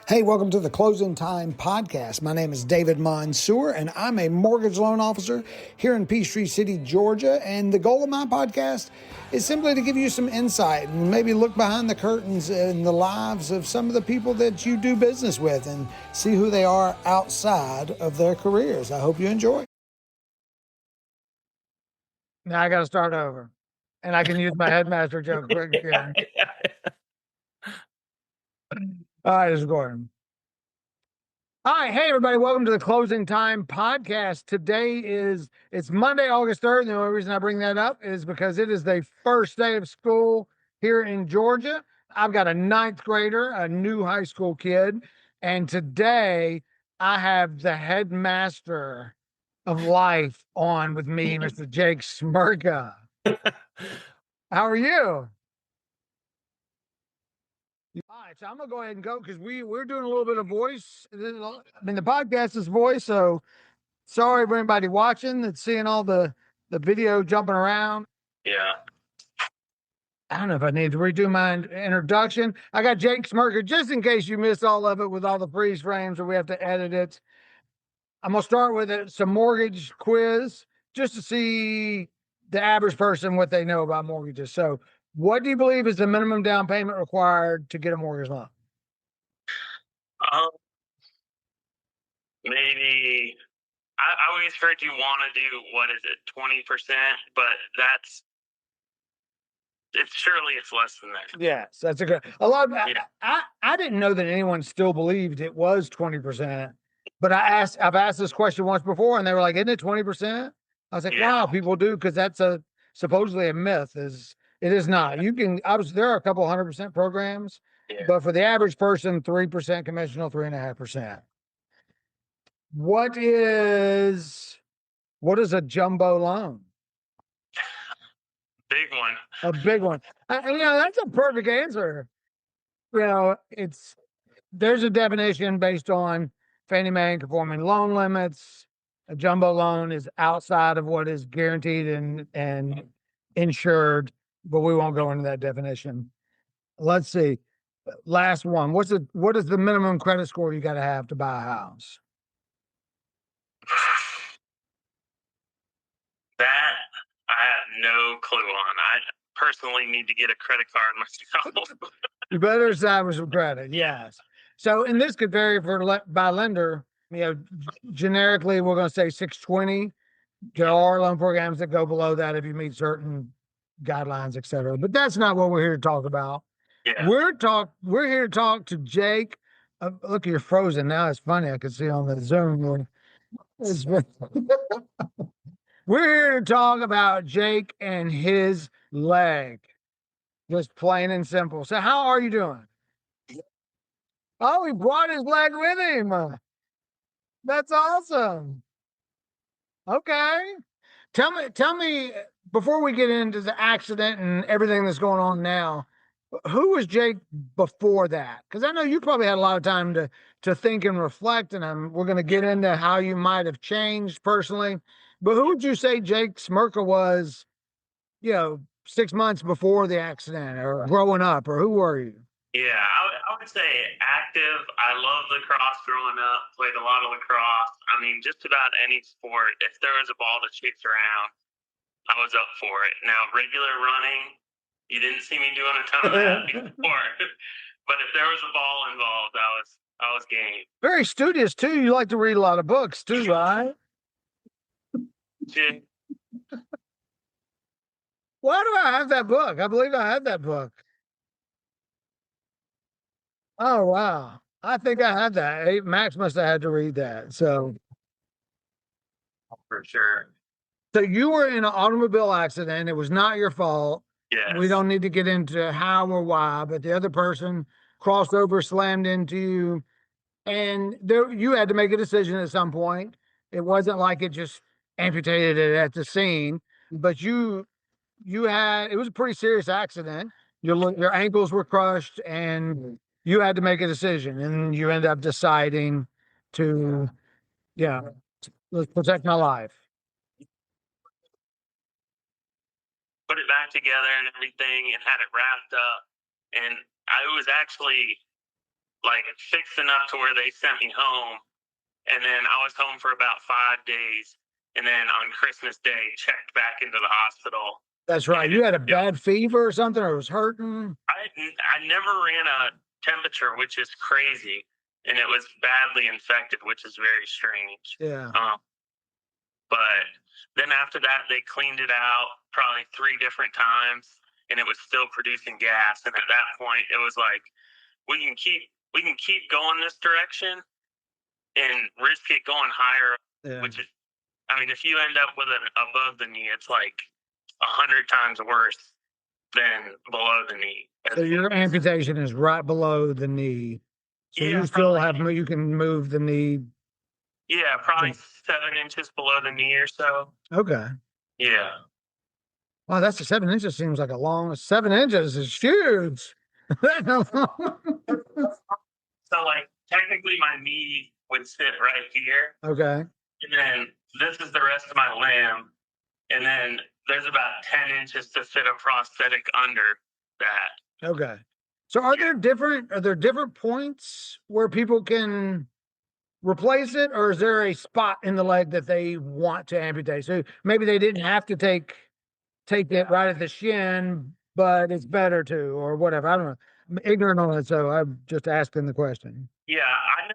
Hey, welcome to the Closing Time Podcast. My name is David Mansour, and I'm a mortgage loan officer here in Peachtree City, Georgia. And the goal of my podcast is simply to give you some insight and maybe look behind the curtains in the lives of some of the people that you do business with and see who they are outside of their careers. I hope you enjoy. Now I got to start over, and I can use my headmaster joke quick again. All right, this is Gordon. All right, hey everybody, welcome to the Closing Time Podcast. Today it's Monday, August 3rd, and the only reason I bring that up is because it is the first day of school here in Georgia. I've got a ninth grader, a new high school kid, and today I have the headmaster of life on with me, Mr. Jake Smerka. How are you? All right, so I'm gonna go ahead and go because we're doing a little bit of voice. I mean, the podcast is voice, so sorry for anybody watching that's seeing all the video jumping around. Yeah. I don't know if I need to redo my introduction. I got Jake Smerka, just in case you missed all of it with all the freeze frames or we have to edit it. I'm gonna start with some mortgage quiz just to see the average person what they know about mortgages. So, what do you believe is the minimum down payment required to get a mortgage loan? Maybe I always heard you want to do, what is it, 20%, but surely it's less than that. Yes, that's a lot. I didn't know that anyone still believed it was 20%, but I've asked this question once before and they were like, isn't it 20%? I was like, wow, people do, because that's supposedly a myth. It is not. You can, there are a couple 100% programs, but for the average person, 3% conventional, 3.5%. What is a jumbo loan? Big one. A big one. That's a perfect answer. There's a definition based on Fannie Mae conforming loan limits. A jumbo loan is outside of what is guaranteed and insured, but we won't go into that definition. Let's see. Last one. What is the minimum credit score you got to have buy a house? That I have no clue on. I personally need to get a credit card myself. You better establish some credit. Yes. So, and this could vary by lender. Generically, we're going to say 620. There are loan programs that go below that if you meet certain guidelines, et cetera. But that's not what we're here to talk about. Yeah. We're here to talk to Jake. Look, you're frozen now. It's funny. I can see on the Zoom. We're here to talk about Jake and his leg. Just plain and simple. So how are you doing? Oh, he brought his leg with him. That's awesome. Okay. Tell me before we get into the accident and everything that's going on now, who was Jake before that? Because I know you probably had a lot of time to think and reflect, and we're going to get into how you might have changed personally. But who would you say Jake Smerka was, 6 months before the accident or growing up, or who were you? Yeah, I would say active. I loved lacrosse growing up, played a lot of lacrosse. I mean, just about any sport. If there was a ball to chase around, I was up for it. Now, regular running, you didn't see me doing a ton of that before. But if there was a ball involved, I was game. Very studious too. You like to read a lot of books too, right? Yeah. Why do I have that book? I believe I had that book. Oh, wow. I think I had that. Max must have had to read that. So, For sure. So you were in an automobile accident. It was not your fault. Yes. We don't need to get into how or why, but the other person crossed over, slammed into you, and you had to make a decision at some point. It wasn't like it just amputated it at the scene, but it was a pretty serious accident. Your ankles were crushed, and you had to make a decision, and you end up deciding to, let's protect my life. Put it back together and everything and had it wrapped up. And I was actually like fixed enough to where they sent me home. And then I was home for about 5 days. And then on Christmas Day, checked back into the hospital. That's right. You had a bad fever or something, or it was hurting? I never ran a temperature, which is crazy. And it was badly infected, which is very strange. Yeah. But then after that, they cleaned it out probably 3 different times, and it was still producing gas. And at that point, it was like, we can keep going this direction and risk it going higher. Yeah. Which is, I mean, if you end up with an above the knee, it's like 100 times worse than below the knee. So your amputation is right below the knee. So Yeah, you still have, you can move the knee. Yeah, probably 7 inches below the knee or so. Okay. Yeah. Wow, that's 7 inches seems like a long 7 inches is huge. So like technically my knee would sit right here. Okay. And then this is the rest of my limb. And then there's about 10 inches to fit a prosthetic under that. Okay. So are there different points where people can replace it, or is there a spot in the leg that they want to amputate? So maybe they didn't have to take it right at the shin, but it's better to, or whatever. I don't know. I'm ignorant on it, so I'm just asking the question. Yeah, I know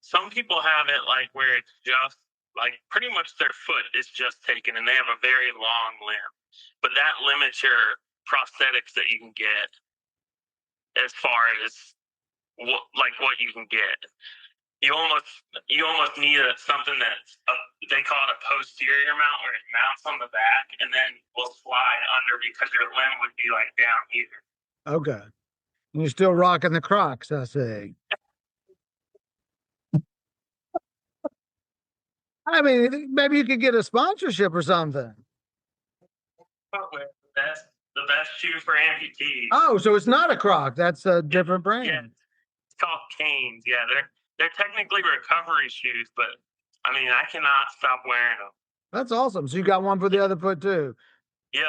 some people have it like where it's just like pretty much their foot is just taken and they have a very long limb. But that limits your prosthetics that you can get as far as what you can get. You almost need something that's they call it a posterior mount, where it mounts on the back and then will slide under because your limb would be like down here. Okay. And you're still rocking the Crocs, I see. I mean, maybe you could get a sponsorship or something. That's the best shoe for amputees. Oh, so it's not a Croc. That's a different brand. Yeah, it's called Canes. Yeah, they're technically recovery shoes, but I mean, I cannot stop wearing them. That's awesome. So you got one for the other foot too. Yeah.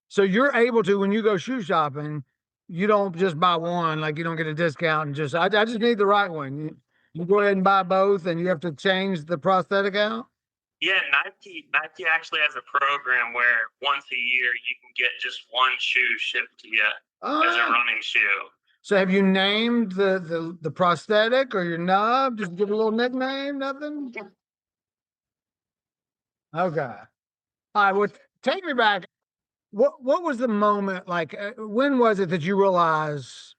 So you're able to, when you go shoe shopping, you don't just buy one, like you don't get a discount and just, I just need the right one. You go ahead and buy both and you have to change the prosthetic out? Yeah, Nike actually has a program where once a year you can get just one shoe shipped to you as a running shoe. So have you named the prosthetic or your nub? Just give it a little nickname, nothing? Okay. All right, well, take me back. What was the moment like? When was it that you realized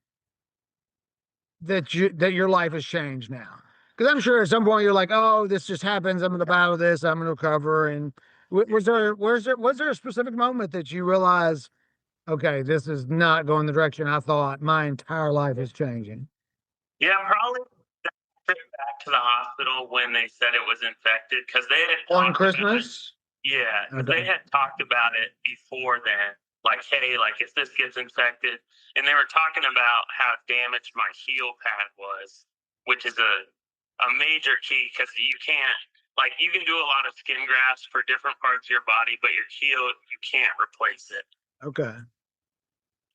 that your life has changed now? Because I'm sure at some point you're like, oh, this just happens. I'm going to battle this. I'm going to recover. And was there a specific moment that you realized, okay, this is not going the direction I thought. My entire life is changing? Yeah, probably that trip back to the hospital when they said it was infected, because they had on Christmas. Yeah, they had talked about it before then. Like, hey, like if this gets infected, and they were talking about how damaged my heel pad was, which is a major key, because you can't, like, you can do a lot of skin grafts for different parts of your body, but your heel, you can't replace it. Okay.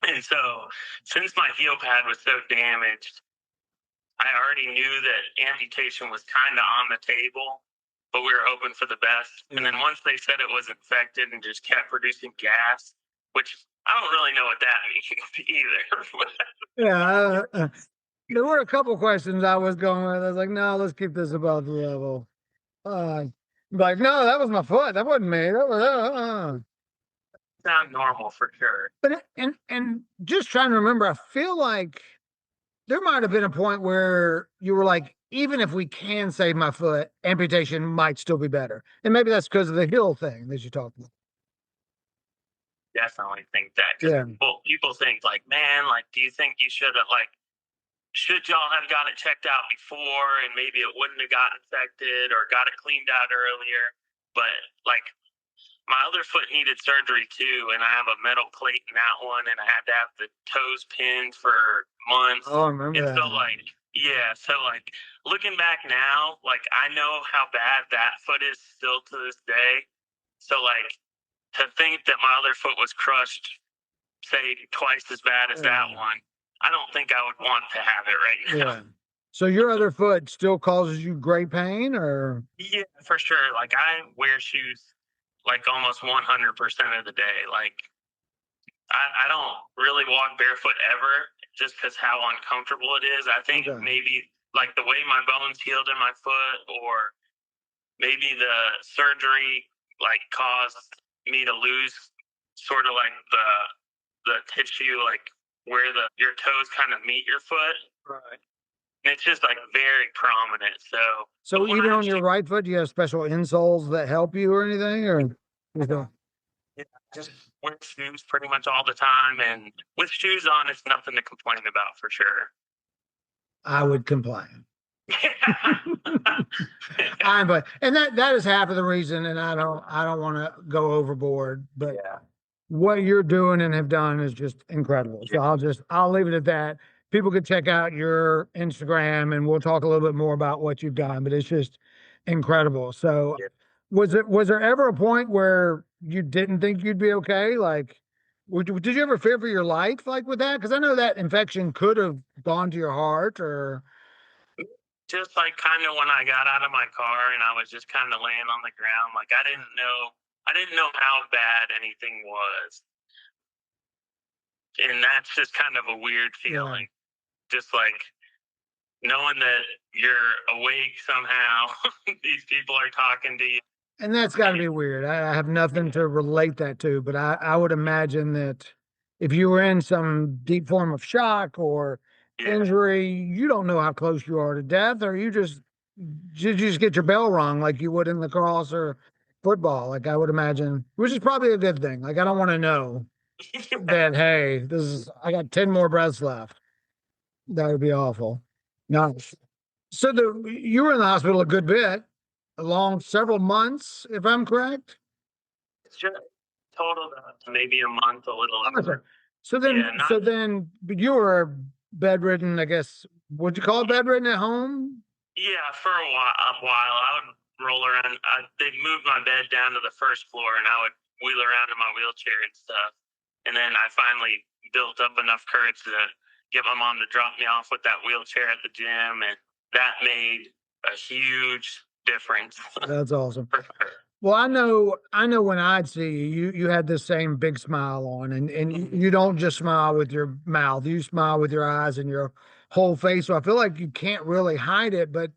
And so, since my heel pad was so damaged, I already knew that amputation was kind of on the table, but we were hoping for the best. And then once they said it was infected and just kept producing gas, which I don't really know what that means either. Yeah. There were a couple questions I was going with. I was like, no, let's keep this above the level. Like, no, that was my foot. That wasn't me. That was Sound normal for sure. But and just trying to remember, I feel like there might have been a point where you were like, even if we can save my foot, amputation might still be better. And maybe that's because of the heel thing that you talked about. Definitely think that. Yeah. People think like, man, like, do you think you should y'all have got it checked out before and maybe it wouldn't have got infected or got it cleaned out earlier? But like, my other foot needed surgery too, and I have a metal plate in that one, and I had to have the toes pinned for months. Oh, I remember that. So like, yeah, so like looking back now, like I know how bad that foot is still to this day. So like to think that my other foot was crushed, say twice as bad as that one, I don't think I would want to have it right now. Yeah. So your other foot still causes you great pain, or? Yeah, for sure. Like I wear shoes like almost 100% of the day. Like I don't really walk barefoot ever just because how uncomfortable it is. I think Okay. maybe like the way my bones healed in my foot, or maybe the surgery like caused me to lose sort of like the tissue like where your toes kind of meet your foot. Right. And it's just like very prominent. So even on your right foot, do you have special insoles that help you or anything, or? Okay. yeah, just wear shoes pretty much all the time, and with shoes on, it's nothing to complain about for sure. I would complain. And that is half of the reason, and I don't want to go overboard, but Yeah. what you're doing and have done is just incredible. So I'll leave it at that. People could check out your Instagram and we'll talk a little bit more about what you've done, but it's just incredible. So Yeah. was there ever a point where you didn't think you'd be okay? Like, did you ever fear for your life like with that? Because I know that infection could have gone to your heart or. Just like kind of when I got out of my car and I was just kind of laying on the ground, like I didn't know how bad anything was, and that's just kind of a weird feeling. Just like knowing that you're awake somehow, these people are talking to you. And that's got to be weird. I have nothing to relate that to, but I would imagine that if you were in some deep form of shock or Yeah. injury, you don't know how close you are to death, or you just get your bell rung like you would in lacrosse or football. Like I would imagine, which is probably a good thing. Like I don't want to know that, hey, I got 10 more breaths left. That would be awful. No. So you were in the hospital a good bit, along several months, if I'm correct. It's just totaled up to maybe a month, a little over. Okay. But you were bedridden, I guess. Would you call it bedridden at home? Yeah, for a while, I would roll around. They'd move my bed down to the first floor, and I would wheel around in my wheelchair and stuff. And then I finally built up enough courage to get my mom to drop me off with that wheelchair at the gym, and that made a huge difference. That's awesome. Well, I know when I'd see you had this same big smile on, and you don't just smile with your mouth, you smile with your eyes and your whole face. So I feel like you can't really hide it, but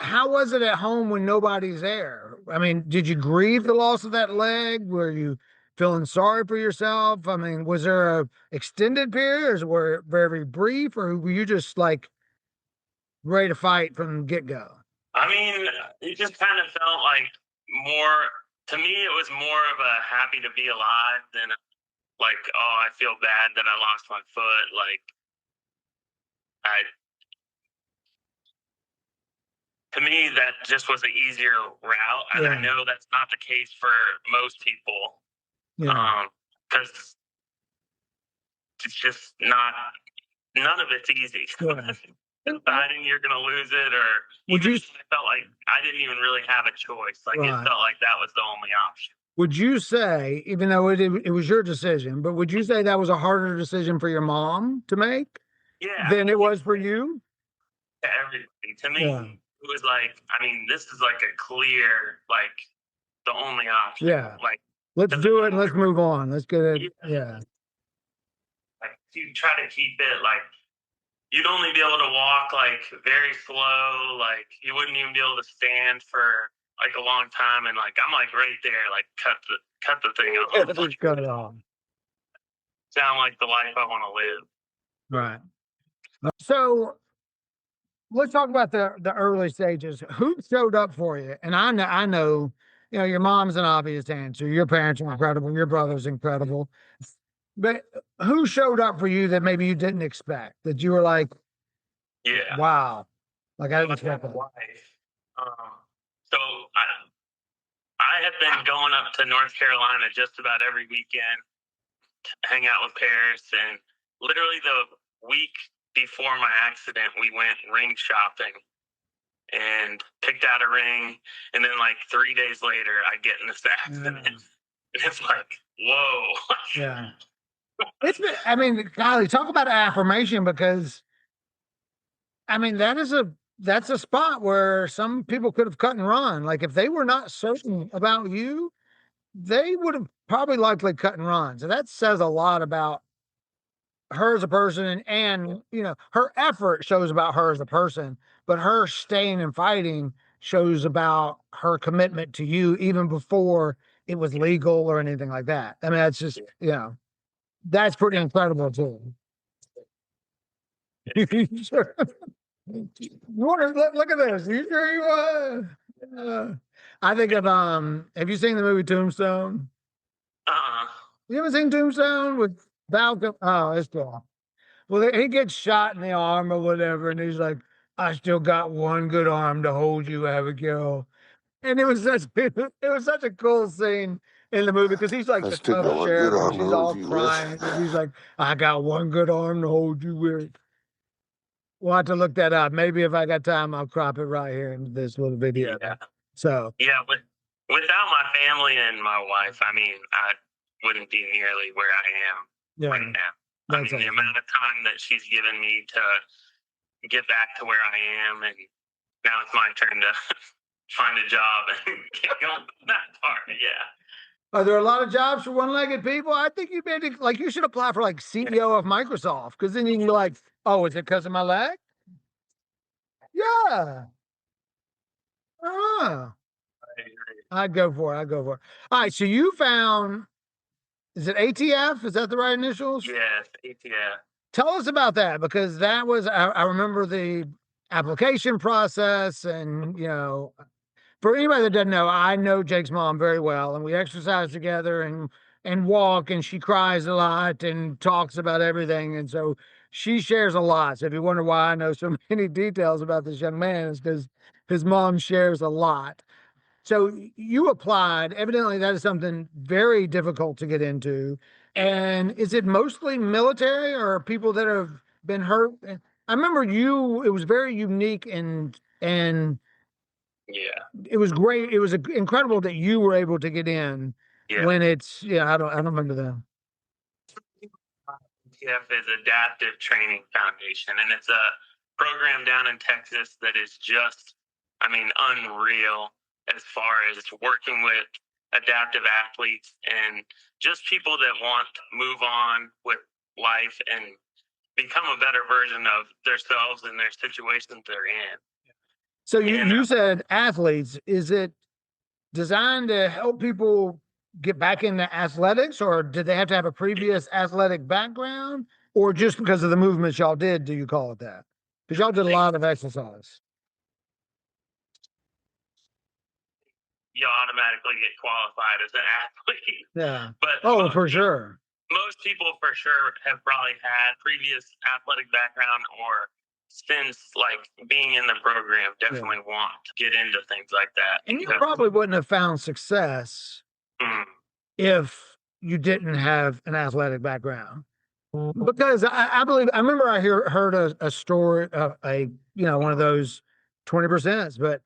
how was it at home when nobody's there? I mean, did you grieve the loss of that leg? Were you feeling sorry for yourself? I mean, was there a extended period or were it very brief, or were you just like ready to fight from the get-go? I mean, it just kind of felt like more, to me, it was more of a happy to be alive than like, oh, I feel bad that I lost my foot. Like, I, to me, that just was an easier route. And I know that's not the case for most people. Yeah. Because it's just not, none of it's easy. Yeah. Deciding you're going to lose it, or I felt like I didn't even really have a choice. Like it felt like that was the only option. Would you say, even though it was your decision, but would you say that was a harder decision for your mom to make than it was for you? Everything to me, it was like, I mean, this is like a clear, like the only option. Yeah. Like, let's do it and let's move on. Let's get it. Yeah. Like you try to keep it like you'd only be able to walk like very slow, like you wouldn't even be able to stand for like a long time, and like I'm like right there, like cut the thing off. Let's cut it off. Sound like the life I want to live. Right. So let's talk about the early stages. Who showed up for you? And I know, your mom's an obvious answer. Your parents are incredible. Your brother's incredible. But who showed up for you that maybe you didn't expect? That you were like, yeah, wow, like I didn't expect that. So I have been going up to North Carolina just about every weekend to hang out with Paris, and literally the week before my accident, we went ring shopping and picked out a ring, and then like 3 days later, I get in this accident, and it's like, whoa. Yeah. I mean, Kylie, talk about affirmation, because I mean, that's a spot where some people could have cut and run. Like if they were not certain about you, they would have probably likely cut and run. So that says a lot about her as a person, and you know, her effort shows about her as a person, but her staying and fighting shows about her commitment to you even before it was legal or anything like that. I mean, that's just, you know, that's pretty incredible too. Sure. You want to look at this? You sure you I think of have you seen the movie Tombstone? Uh-uh. You ever seen Tombstone with Val? Oh, it's cool. Well, he gets shot in the arm or whatever, and he's like, "I still got one good arm to hold you, Abigail." And it was such a cool scene in the movie because he's like I the still tough got one good sheriff, and arm to she's hold all you with. crying, and he's like, "I got one good arm to hold you with." We'll have to look that up. Maybe if I got time, I'll crop it right here in this little video. Yeah. So Yeah, but without my family and my wife, I mean, I wouldn't be nearly where I am right now. I mean, the amount of time that she's given me to get back to where I am, and now it's my turn to find a job and get going on that part. Yeah. Are there a lot of jobs for one-legged people? I think you maybe like you should apply for like CEO of Microsoft because then you can be like, oh, is it because of my leg? Yeah. Oh, I'd go for it. I'd go for it. All right. So you found, is it ATF? Is that the right initials? Yes, ATF. Tell us about that because that was, I remember the application process and, you know, for anybody that doesn't know, I know Jake's mom very well, and we exercise together and walk, and she cries a lot and talks about everything, and so she shares a lot. So if you wonder why I know so many details about this young man, is because his mom shares a lot. So you applied. Evidently, that is something very difficult to get into. And is it mostly military or people that have been hurt? I remember you. It was very unique and Yeah. it was great. It was incredible that you were able to get in Yeah. when it's, yeah, I don't remember that. ATF is Adaptive Training Foundation, and it's a program down in Texas that is just, I mean, unreal as far as working with adaptive athletes and just people that want to move on with life and become a better version of themselves and their situations they're in. So you said athletes. Is it designed to help people get back into athletics, or did they have to have a previous athletic background, or just because of the movements y'all did, do you call it that? Because y'all did a lot of exercise. You automatically get qualified as an athlete. Yeah. But for sure. Most people for sure have probably had previous athletic background or since like being in the program definitely want to get into things like that. And you probably wouldn't have found success if you didn't have an athletic background. Because I believe I remember I heard a story, one of those 20%, but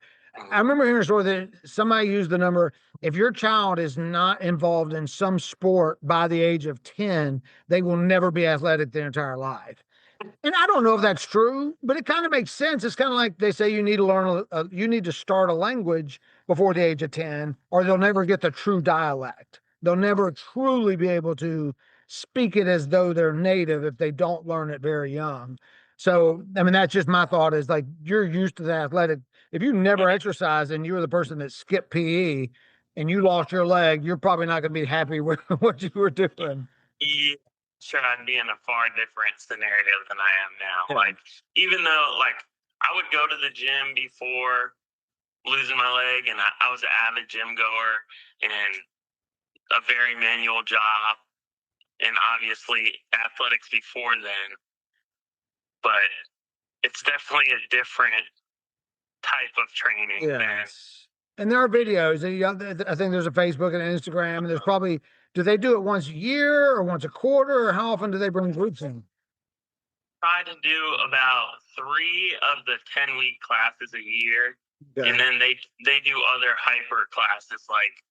I remember hearing a story that somebody used the number, if your child is not involved in some sport by the age of 10, they will never be athletic their entire life. And I don't know if that's true, but it kind of makes sense. It's kind of like they say you need to learn, you need to start a language before the age of 10, or they'll never get the true dialect. They'll never truly be able to speak it as though they're native if they don't learn it very young. So, I mean, that's just my thought is like you're used to the athletic. If you never exercise and you were the person that skipped PE and you lost your leg, you're probably not going to be happy with what you were doing. Yeah, sure, I'd be in a far different scenario than I am now. Like, even though, like, I would go to the gym before losing my leg, and I was an avid gym goer and a very manual job, and obviously athletics before then. But it's definitely a different type of training. Yes. And there are videos. I think there's a Facebook and an Instagram, and there's probably, do they do it once a year or once a quarter, or how often do they bring groups in? Try to do about 3 of the 10-week classes a year. Okay. And then they do other hyper classes, like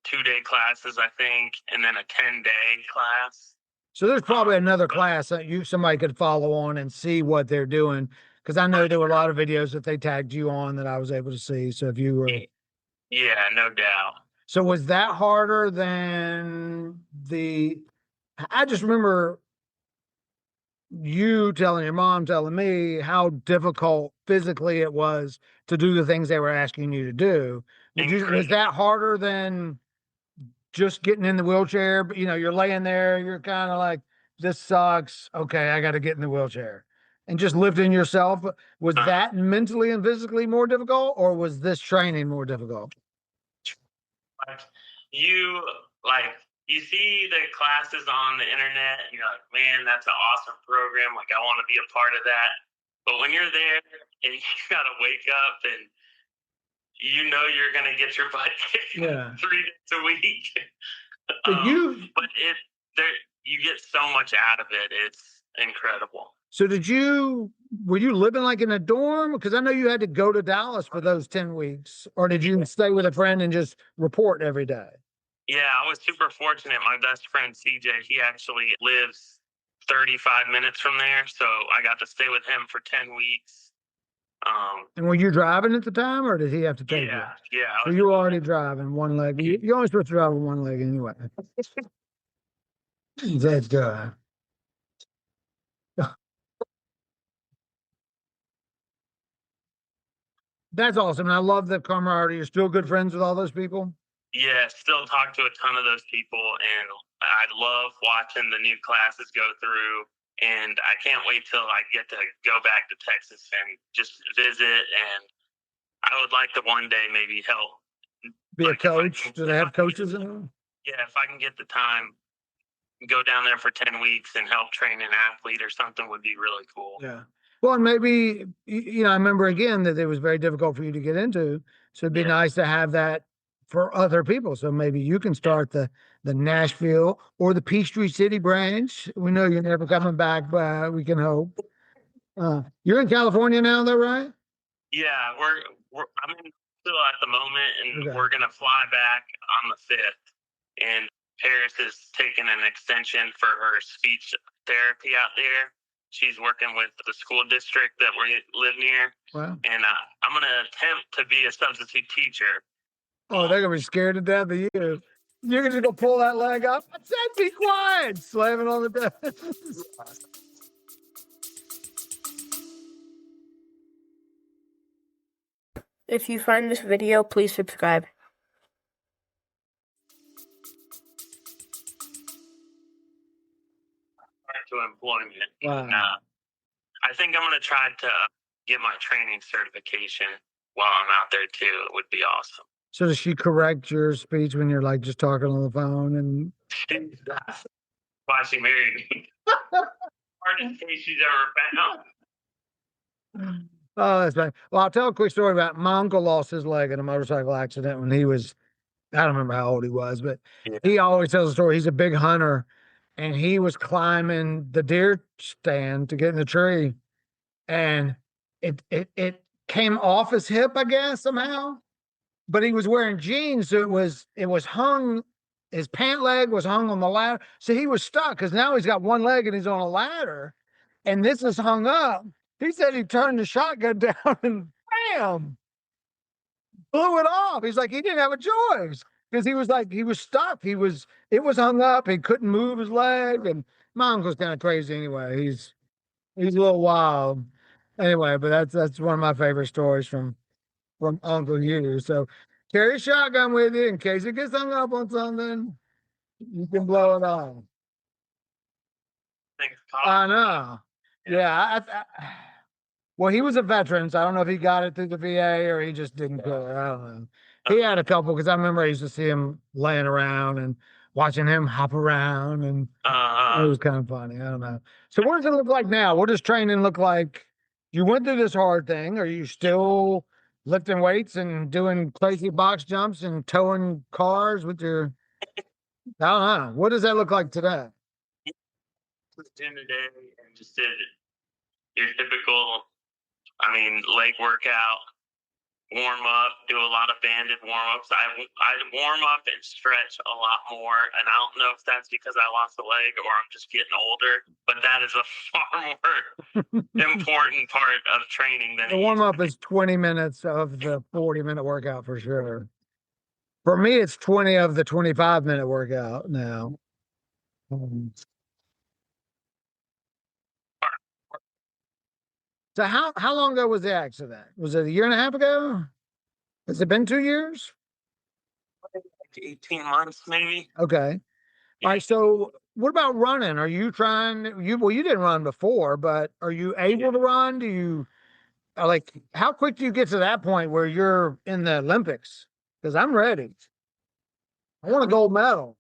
2-day classes, I think, and then a 10-day class. So there's probably another class that somebody could follow on and see what they're doing. Because I know there were a lot of videos that they tagged you on that I was able to see. So if you were, Yeah, no doubt. so was that harder than I just remember you telling your mom, telling me how difficult physically it was to do the things they were asking you to do. Was that harder than just getting in the wheelchair? But you're laying there, you're kind of like, this sucks. Okay, I got to get in the wheelchair. And just lifting yourself, was that mentally and physically more difficult, or was this training more difficult? Like you like you see the classes on the internet, and you're like, man, that's an awesome program. Like I want to be a part of that. But when you're there and you gotta wake up and you're gonna get your butt kicked 3 days a week. But you get so much out of it. It's incredible. So were you living like in a dorm? Because I know you had to go to Dallas for those 10 weeks, or did you stay with a friend and just report every day? Yeah, I was super fortunate. My best friend CJ, he actually lives 35 minutes from there, so I got to stay with him for 10 weeks. And were you driving at the time, or did he have to take you? Yeah. So you were already driving one leg. You're always supposed to drive with one leg anyway. That's good. That's awesome. And I love the camaraderie. You're still good friends with all those people? Yeah, still talk to a ton of those people, and I love watching the new classes go through. And I can't wait till I get to go back to Texas and just visit. And I would like to one day maybe help. Be a coach? Do they have coaches in them? Yeah, if I can get the time, go down there for 10 weeks and help train an athlete or something would be really cool. Yeah. Well, and maybe, I remember again that it was very difficult for you to get into. So it'd be nice to have that for other people. So maybe you can start the Nashville or the Peachtree City branch. We know you're never coming back, but we can hope. You're in California now, though, right? Yeah, I'm in still at the moment, and we're gonna fly back on the 5th. And Paris is taking an extension for her speech therapy out there. She's working with the school district that we live near. Wow. And I'm going to attempt to be a substitute teacher. Oh, they're going to be scared to death of you. You're going to go pull that leg up. I said, be quiet. Slamming on the desk. If you find this video, please subscribe. To employment. Wow. I think I'm going to try to get my training certification while I'm out there too. It would be awesome. So does she correct your speech when you're like just talking on the phone? And that's why she married me. Hardest case she's ever found. Oh, that's right. Well, I'll tell a quick story about my uncle lost his leg in a motorcycle accident when he was, I don't remember how old he was, but he always tells a story. He's a big hunter, and he was climbing the deer stand to get in the tree, and it came off his hip, I guess, somehow. But he was wearing jeans, so it was hung. His pant leg was hung on the ladder, so he was stuck because now he's got one leg and he's on a ladder, and this is hung up. He said he turned the shotgun down and bam, blew it off. He's like, he didn't have a choice because he was stuck. It was hung up. He couldn't move his leg. And my uncle's kind of crazy anyway. He's a little wild anyway, but that's one of my favorite stories from Uncle Hugh. So carry a shotgun with you in case it gets hung up on something. You can blow it off. I know. Yeah. Well, he was a veteran, so I don't know if he got it through the VA or he just didn't go. I don't know. He had a couple because I remember I used to see him laying around and watching him hop around, and it was kind of funny. I don't know. So what does it look like now? What does training look like? You went through this hard thing. Are you still lifting weights and doing crazy box jumps and towing cars with your? I don't know. What does that look like today? Gym today and just did your typical, leg workout. warm up, do a lot of banded warm ups. I warm up and stretch a lot more, and I don't know if that's because I lost a leg or I'm just getting older, but that is a far more important part of training than The warm up is 20 minutes of the 40-minute workout for sure. For me, it's 20 of the 25-minute workout now. So how long ago was the accident? Was it a year and a half ago? Has it been 2 years? 18 months, maybe. Okay. All right. So what about running? Are you trying well, you didn't run before, but are you able to run? Do you like how quick do you get to that point where you're in the Olympics? Because I'm ready. I want a gold medal.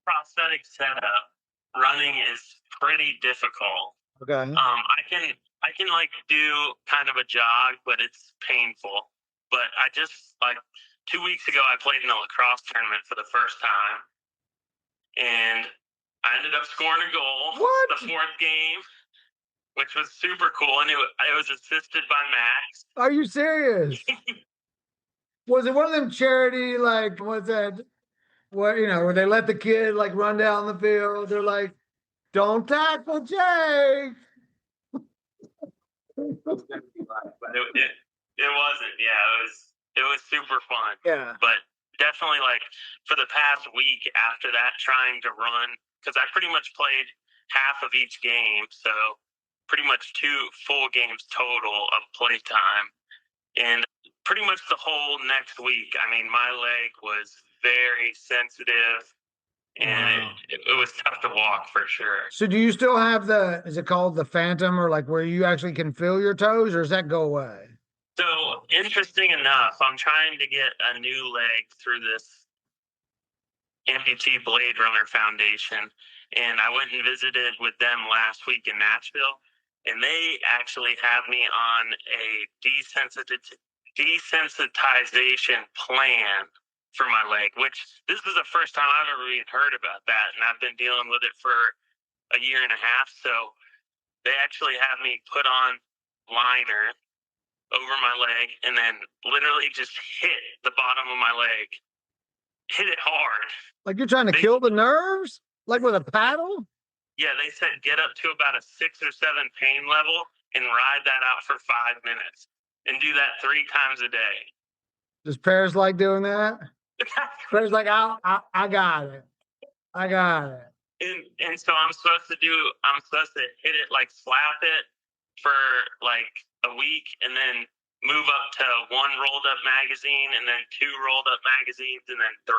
Prosthetic setup, running is pretty difficult. Okay. I can like do kind of a jog, but it's painful. But I just like 2 weeks ago, I played in a lacrosse tournament for the first time, and I ended up scoring a goal. What? The fourth game, which was super cool, and it was assisted by Max. Are you serious? Was it one of them charity, like, what's that? What, where they let the kid like run down the field? They're like, don't tackle Jake. But it wasn't. Yeah, it was super fun. Yeah. But definitely like for the past week after that, trying to run, because I pretty much played half of each game, so pretty much 2 full games total of play time. And pretty much the whole next week, I mean, my leg was very sensitive, and Wow. it was tough to walk for sure. So do you still have is it called the Phantom, or like where you actually can feel your toes, or does that go away? So interesting enough, I'm trying to get a new leg through this Amputee Blade Runner Foundation, and I went and visited with them last week in Nashville, and they actually have me on a desensitization plan for my leg, which this is the first time I've ever even heard about that, and I've been dealing with it for a year and a half. So they actually have me put on liner over my leg and then literally just hit the bottom of my leg, hit it hard. Like you're trying to kill the nerves, like with a paddle? Yeah, they said get up to about a 6 or 7 pain level and ride that out for 5 minutes and do that 3 times a day. Does Paris like doing that? Paris like, I got it. I got it. And so I'm supposed to hit it, like slap it for like a week and then move up to 1 rolled up magazine and then 2 rolled up magazines and then 3.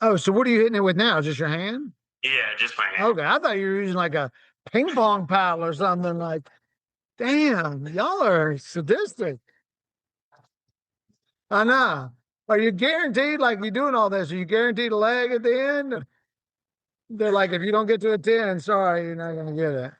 Oh, so what are you hitting it with now? Just your hand? Yeah, just my hand. Okay, I thought you were using like a ping pong paddle or something. Like, damn, y'all are sadistic. I know. Are you guaranteed, like, you're doing all this? Are you guaranteed a leg at the end? They're like, if you don't get to a 10, sorry, you're not going to get it.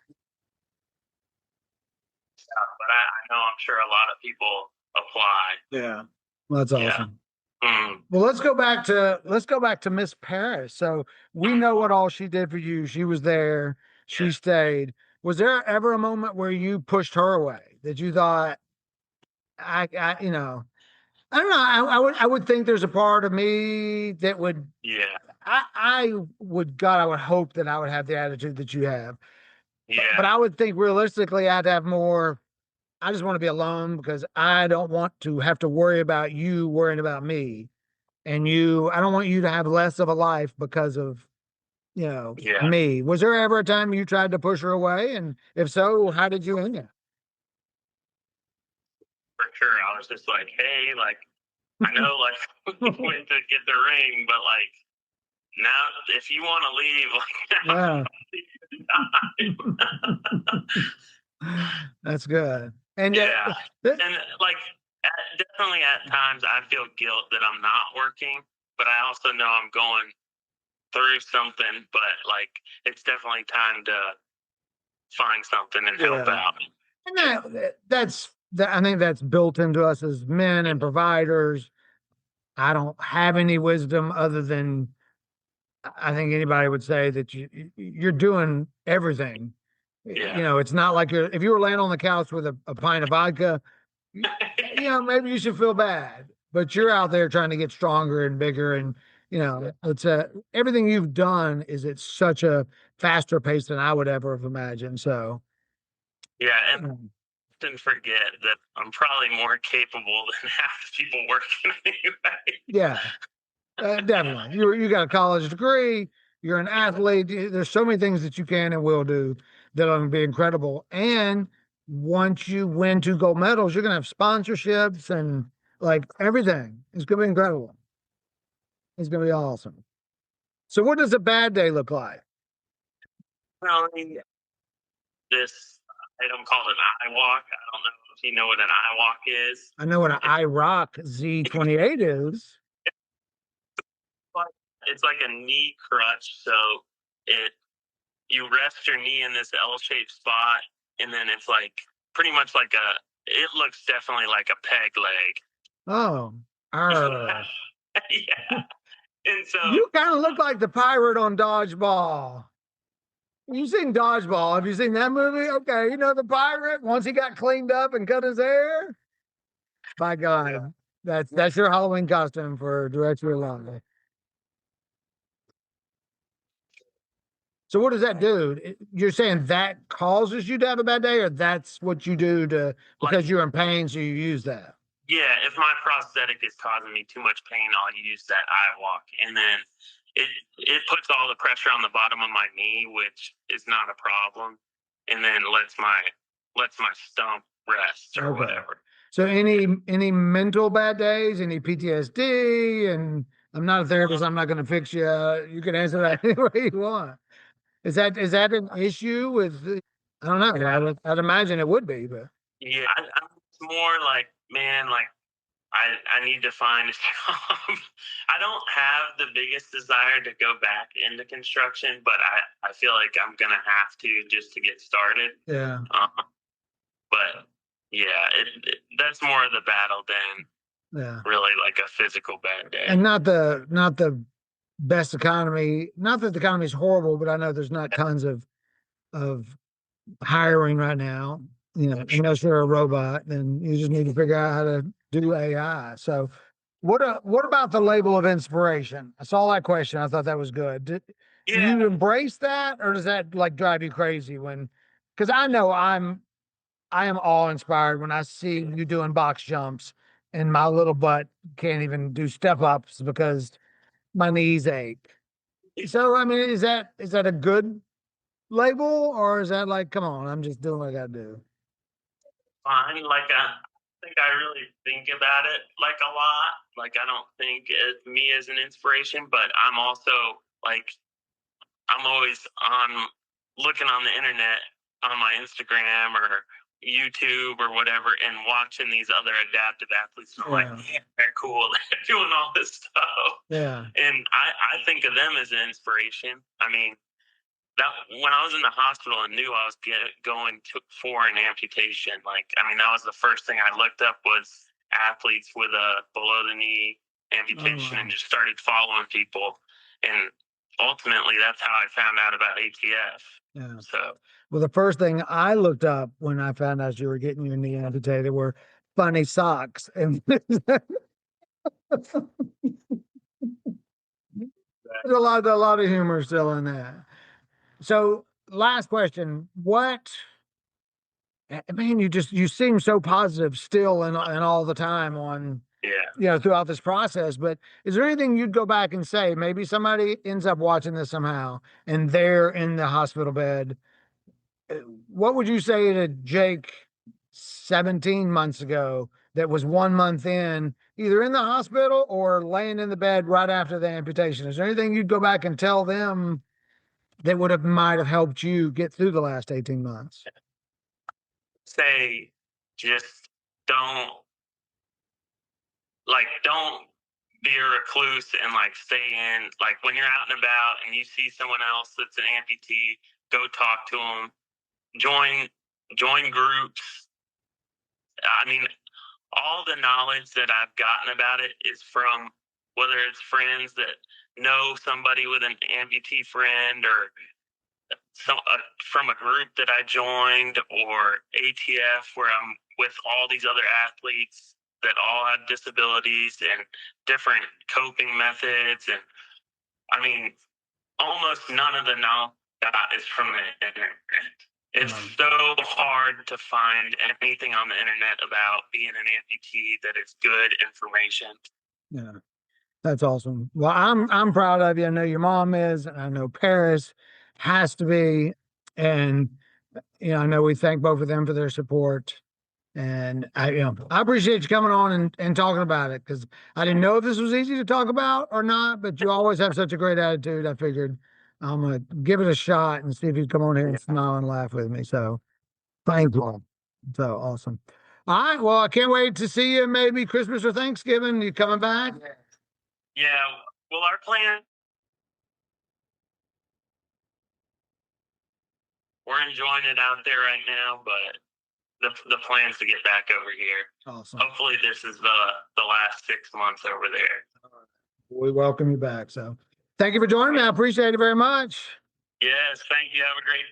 Yeah, but I know I'm sure a lot of people apply. Yeah. Well, that's awesome. Yeah. Well, let's go back to Miss Paris. So we know what all she did for you. She was there. She stayed. Was there ever a moment where you pushed her away that you thought, I don't know. I would think there's a part of me that would, I would hope that I would have the attitude that you have. Yeah. But I would think realistically, I'd have more. I just want to be alone because I don't want to have to worry about you worrying about me. And I don't want you to have less of a life because of, me. Was there ever a time you tried to push her away? And if so, how did you end it? For sure. I was just like, hey, like, I know, like, we went to get the ring, but, like, now, if you want to leave, like, that's good. And and like, definitely at times I feel guilt that I'm not working, but I also know I'm going through something, but, like, it's definitely time to find something and help out. And I think that's built into us as men and providers. I don't have any wisdom other than I think anybody would say that you're doing everything Yeah. You know, it's not like if you were laying on the couch with a pint of vodka, you know, maybe you should feel bad, but you're out there trying to get stronger and bigger. And, you know, it's everything you've done is at such a faster pace than I would ever have imagined. So, Yeah. And didn't forget that I'm probably more capable than half the people working anyway. yeah, definitely. You got a college degree. You're an athlete. There's so many things that you can and will do that are going to be incredible. And once you win 2 gold medals, you're going to have sponsorships and like everything. It's going to be incredible. It's going to be awesome. So, what does a bad day look like? Well, I mean, this item called an eye walk. I don't know if you know what an eye walk is. I know what an IROC Z28 is. It's like a knee crutch. So it you rest your knee in this L-shaped spot, and then it's like pretty much like it looks definitely like a peg leg. Oh, Yeah. And so you kind of look like the pirate on Dodgeball. You've seen Dodgeball. Have you seen that movie? Okay, you know the pirate once he got cleaned up and cut his hair. By God, that's your Halloween costume for Director Long. So what does that do? You're saying that causes you to have a bad day, or that's what you do to because you're in pain, so you use that? Yeah, if my prosthetic is causing me too much pain, I'll use that eye walk, and then it puts all the pressure on the bottom of my knee, which is not a problem, and then lets my stump rest or whatever. So any mental bad days, any PTSD, and I'm not a therapist. I'm not going to fix you. You can answer that any way you want. Is that an issue with? I don't know. I'd imagine it would be, but yeah, I'm more like, man, like I need to find a job. I don't have the biggest desire to go back into construction, but I feel like I'm gonna have to just to get started. Yeah. But yeah, that's more of the battle than really like a physical bad day. And not the best economy. Not that the economy is horrible, but I know there's not tons of hiring right now. You know, unless you're a robot, then you just need to figure out how to do AI. So, what about the label of inspiration? I saw that question. I thought that was good. Do you embrace that, or does that like drive you crazy when? Because I know I am awe inspired when I see you doing box jumps, and my little butt can't even do step ups because my knees ache. So, I mean, is that a good label, or is that like, come on, I'm just doing what I gotta do? Fine. Like I think I really think about it like a lot. Like I don't think me as an inspiration, but I'm also like I'm always on looking on the internet on my Instagram or YouTube or whatever and watching these other adaptive athletes. And I'm like, man, they're cool. They're doing all this stuff. Yeah. And I think of them as an inspiration. I mean, that when I was in the hospital and knew I was going for an amputation, like, I mean, that was the first thing I looked up was athletes with a below the knee amputation and just started following people. And ultimately, that's how I found out about ATF. Yeah. So, well, the first thing I looked up when I found out you were getting your knee amputated were funny socks. And there's a lot of humor still in that. So, last question: man, you seem so positive still and all the time on throughout this process. But is there anything you'd go back and say? Maybe somebody ends up watching this somehow and they're in the hospital bed. What would you say to Jake 17 months ago that was 1 month in, either in the hospital or laying in the bed right after the amputation? Is there anything you'd go back and tell them that might have helped you get through the last 18 months? Say, just don't be a recluse and like stay in. Like when you're out and about and you see someone else that's an amputee, go talk to them. Join groups. I mean, all the knowledge that I've gotten about it is from whether it's friends that know somebody with an amputee friend or from a group that I joined, or ATF, where I'm with all these other athletes that all have disabilities and different coping methods. And I mean, almost none of the knowledge I got is from the internet. It's so hard to find anything on the internet about being an amputee that is good information. Yeah, that's awesome. Well, I'm proud of you. I know your mom is, and I know Paris has to be. And I know we thank both of them for their support. And I appreciate you coming on and talking about it, because I didn't know if this was easy to talk about or not, but you always have such a great attitude. I figured I'm gonna give it a shot and see if you come on here and smile and laugh with me. So thank you. So awesome. All right. Well, I can't wait to see you maybe Christmas or Thanksgiving. You coming back? Yeah. Well, our plan, we're enjoying it out there right now, but the plan's to get back over here. Awesome. Hopefully this is the last 6 months over there. We welcome you back. So thank you for joining me. I appreciate it very much. Yes, thank you. Have a great.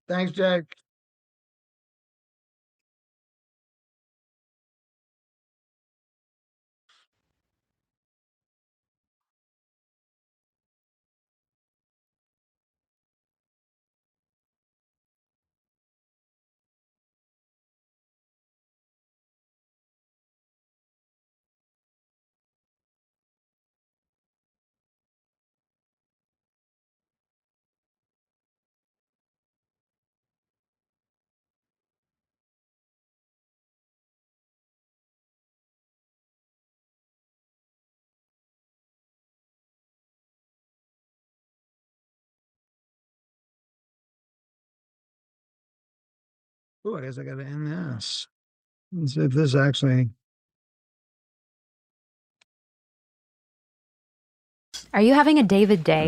Thanks, Jake. Oh, I guess I got to end this. Let's see if this actually. Are you having a David day?